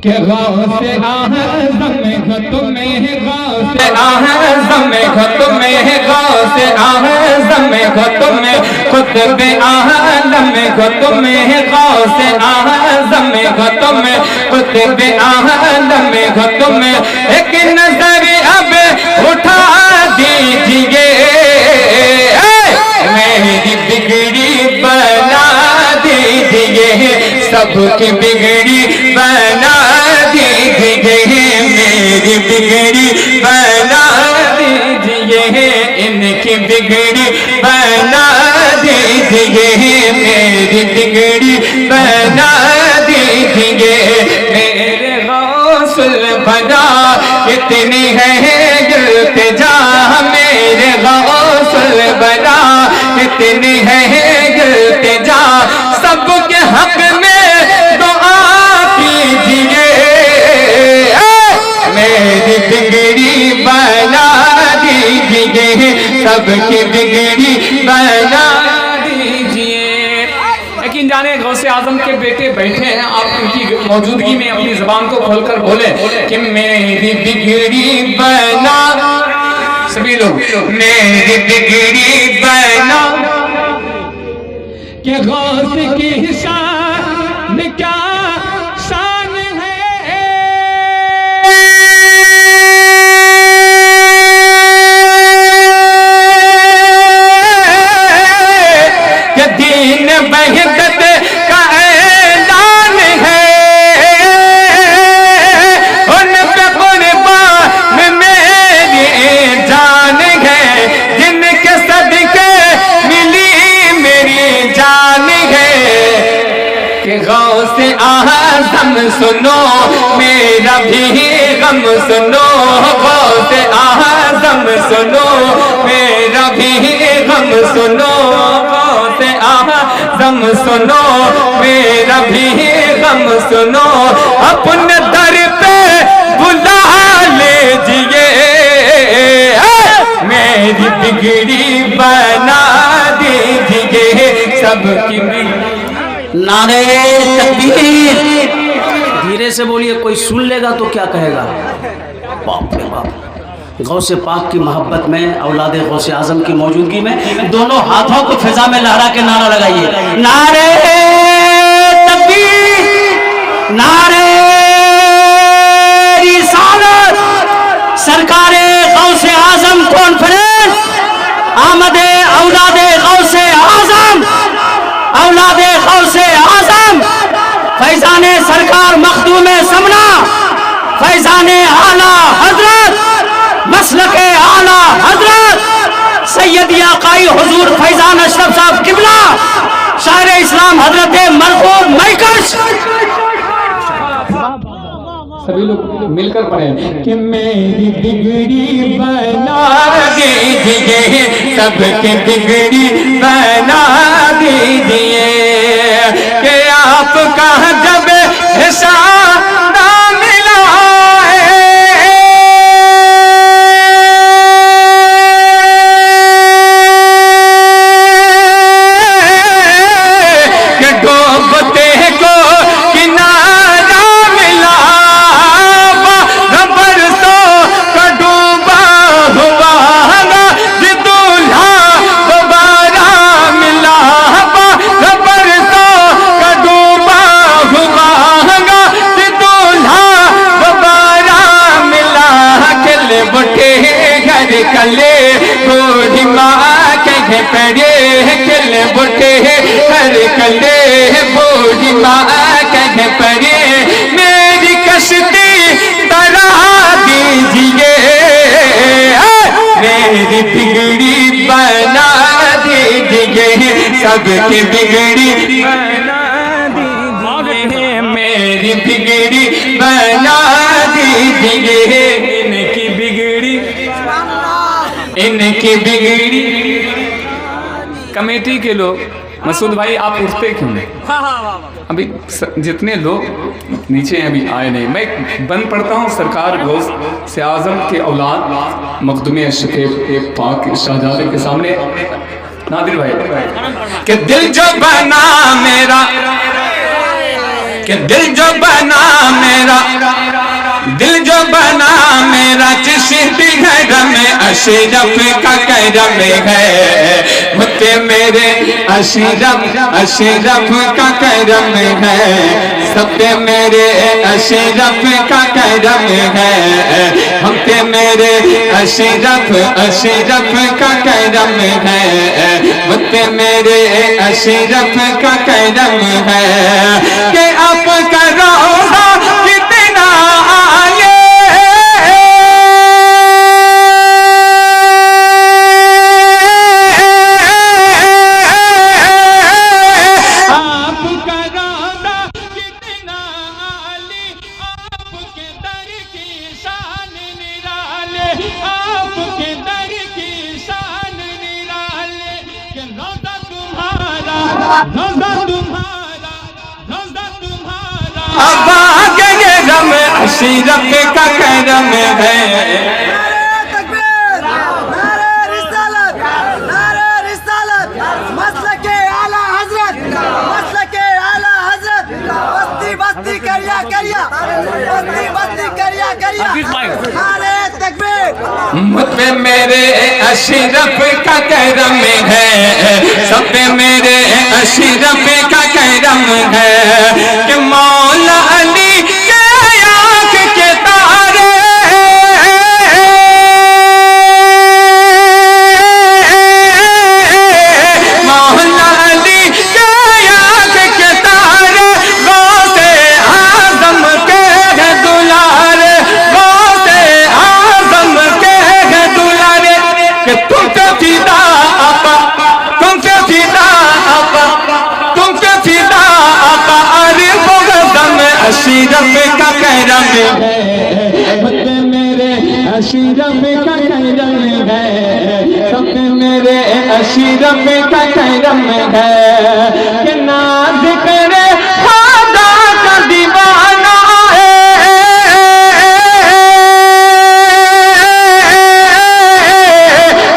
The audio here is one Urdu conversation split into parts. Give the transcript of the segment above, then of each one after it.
کہ غوث اعظم ہے تمہیں غوث اعظم ہے تمہیں غوث اعظم ہے تمہیں قطب عالم ہے تمہیں غوث اعظم ہے تمہیں قطب عالم ہے تمہیں ایک نظر اب اٹھا دیجئے میری بگڑی بنا دیجئے سب کی بگڑی بنا دیجئے میری بگڑی بنا دیجئے ان کی بگڑی بنا دیجئے میری بگڑی بنا دیجئے میرے غوث البنا اتنی ہے التجا میرے غوث البنا اتنی ہے التجا سب کے حق میں دعا کیجئے میری بگڑی بنا دیجئے سب کی بگڑی بنا دیجئے۔ یقین جانے غوث اعظم کے بیٹے بیٹھے ہیں، آپ ان کی موجودگی میں اپنی زبان کو کھول کر بولیں کہ میری بگڑی بنا، سبھی لوگ میری بگڑی بنا، کہ غوث کی شان کیا شان ہے کہ دین وحدت کا اعلان ہے ان پہ قربان میری جان ہے جن کے صدقے ملی میری جان ہے کہ غوث اعظم سنو میرا بھی غم سنو غوث اعظم سنو میرا بھی غم سنو غوث اعظم سنو میرا بھی غم سنو اپنے در پہ بلا لیجئے میری بگڑی بنا دیجئے سب کی نعرے تکبیر، دھیرے سے بولیے، کوئی سن لے گا تو کیا کہے گا؟ باپ رے باپ۔ غوث پاک کی محبت میں، اولاد غوث اعظم کی موجودگی میں دونوں ہاتھوں کو فضا میں لہرا کے نعرہ لگائیے، نعرے تکبیر، نعرے رسالت، سرکار غوث اعظم کانفرنس، آمد اولاد غوث اعظم، اولاد غوث اعظم، فیضان سرکار مخدوم سمنا، فیضان اعلیٰ حضرت، مسلک اعلیٰ حضرت سیدی آقائی حضور فیضان اشرف صاحب قبلہ، شاعر اسلام حضرت مرحوم میکش۔ سبھی لوگ مل کر پڑھیں کہ میری بگڑی بنا دیجئے سب کی بگڑی بنا دیجئے کہ آپ کا جب حساب نہ ملا کہ ڈوبتے کو کنارہ ملا کلے بوڑھی ماں کہیں پڑے کل بٹے ہر کلے بوڑھی ماں کہیں پڑے میری کشتی ترا دیجئے میری بگڑی بنا دیجئے سب کی بگڑی بنا دیجئے میری بگڑی بنا دیجئے ان کی بگڑی۔ کمیٹی کے لوگ، مسعود بھائی آپ اٹھتے کیوں نہیں؟ ابھی جتنے لوگ نیچے ہیں ابھی آئے نہیں، میں بند پڑھتا ہوں سرکار غوث اعظم کے اولاد مخدوم اشرف پاک شہزادے کے سامنے نادر بھائی کہ دل جو بنا میرا کہ دل جو بنا میرا، دل جو بنا میرا چشم گھر میں اشرف کا کرم ہے، مجھے میرے اشرف کا کرم ہے، سب پہ میرے اشرف کا کرم ہے، ہم پہ میرے اشرف کا کرم ہے، مجھ پہ میرے اشرف کا کرم ہے، کہ آپ کا روزہ کتنا آلے، آپ کا روزہ کتنا آلے، آپ کے در کی شان نرالے، آپ کے در کی شان نرالے، کہ روزہ تمہارا، روزہ تمہارا، روزہ تمہارا، اب آگے رم اشرف کا کرم ہے۔ مجھ پہ میرے اشرف کا کرم ہے، سب پہ میرے اشرف کا کرم ہے، کہ مولا علی کے آنکھ کے تارے، مولا علی کے آنکھ کے تارے، غوث اعظم کے ہے دلارے، غوث اعظم کے ہے دلارے، کہ تم پہ فدا آقا، تم پہ فدا آقا، تم پہ فدا آقا، عارف و غزم اشرف کا کرم ہے، مجھ پہ میرے اشرف کا کرم ہے، سب پہ میرے اشرف کا کرم ہے، کہ ناز کرے خدا کا دیوانہ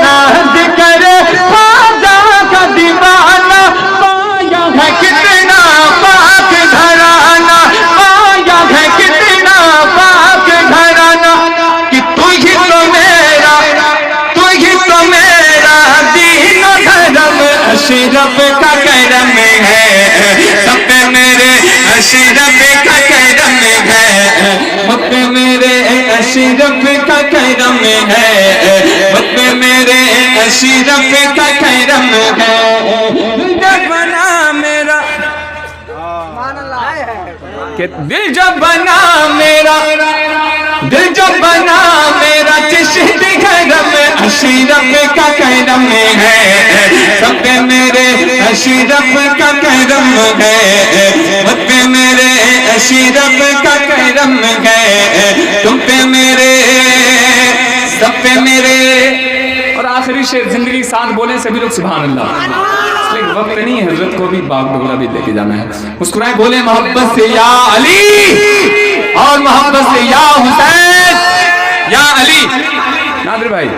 ناز کرے خدا کا دیوانہ، پایا ہے کتنا پاک گھرانہ، پایا ہے کتنا پاک گھرانہ، کہ تو ہی تو میرا، تو ہی تو میرا دین و دھرم اشرف کا کرم ہے، سب پہ میرے اشرف کا کرم ہے، مجھ پہ میرے اشرف کا کرم ہے، مجھ پہ میرے اشرف کا کرم ہے، دل بنا میرا، کہ دل جو بنا میرا، دل جو بنا میرا چشم گھر میں اشرف کا کرم ہے، سب پہ میرے اشرف کا کرم ہے، مجھ پہ میرے اشرف کا کرم ہے، تم پہ میرے، سب پہ میرے۔ اور آخری شعر زندگی ساتھ بولیں سبھی لوگ سبحان اللہ، اس لیے وقت نہیں ہے، حضرت کو بھی باغ بگلا بھی لے کے جانا ہے، مسکرائیں بولیں محبت سے یا علی، اور محبت سے یا حسین، یا علی۔ نادر بھائی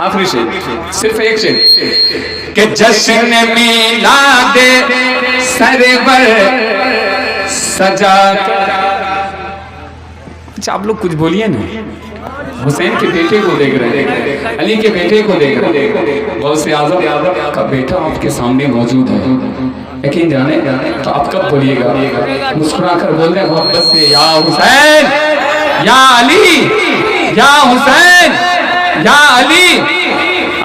آخری شعر، صرف ایک شعر، کہ جشن میلاد سرور سجا کر، اچھا آپ لوگ کچھ بولیے نا، حسین کے بیٹے کو دیکھ رہے ہیں، علی کے بیٹے کو دیکھ رہے ہیں، غوث اعظم کا بیٹا آپ کے سامنے موجود ہے، لیکن جانے تو آپ کب بولیے گا، مسکرا کر بول رہے ہیں محبت سے یا حسین، یا علی، یا حسین، یا علی،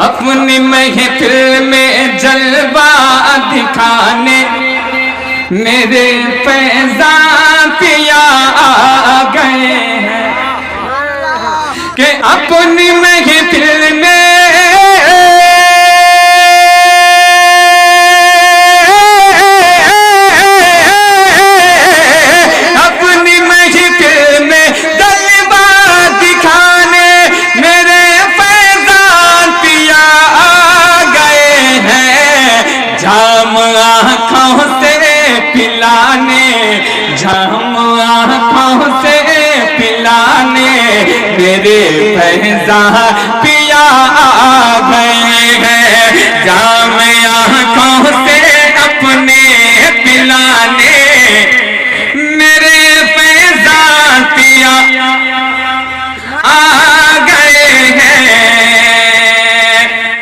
اپنی محفل میں جلوہ دکھانے میرے فیضان پیا آ گئے ہیں، کہ اپنی محفل میں اپنی محفل میں جلوہ دکھانے میرے فیضان پیا آ گئے ہیں، جام آنکھوں سے پلانے، جام آنکھوں سے پلانے میرے فیضان پیا آ گئے ہیں، جام آنکھوں سے اپنے پلانے